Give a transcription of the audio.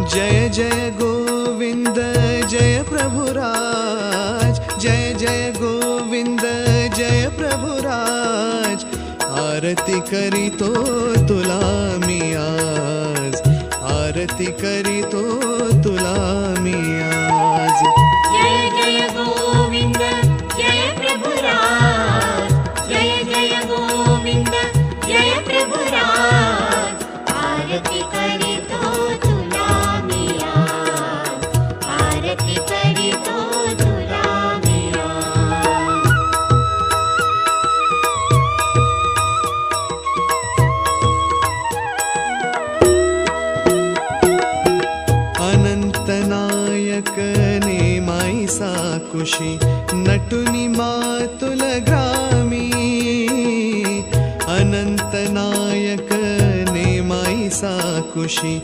जय जय गोविंद जय प्रभुराज, जय जय गोविंद जय प्रभुराज। आरती करीतो तुला मी आज, आरती करीतो तुला मी आज। जय जय गोविंद जय प्रभुराज, जय जय गोविंद जय प्रभुराज। आरती करीतो तुला मी आज, आरती करीतो तुला मी आज। अनंत नायक नेमाई साकुशी, नटुनी मातुल ग्रामी। अनंत नायक नेमाई साकुशी,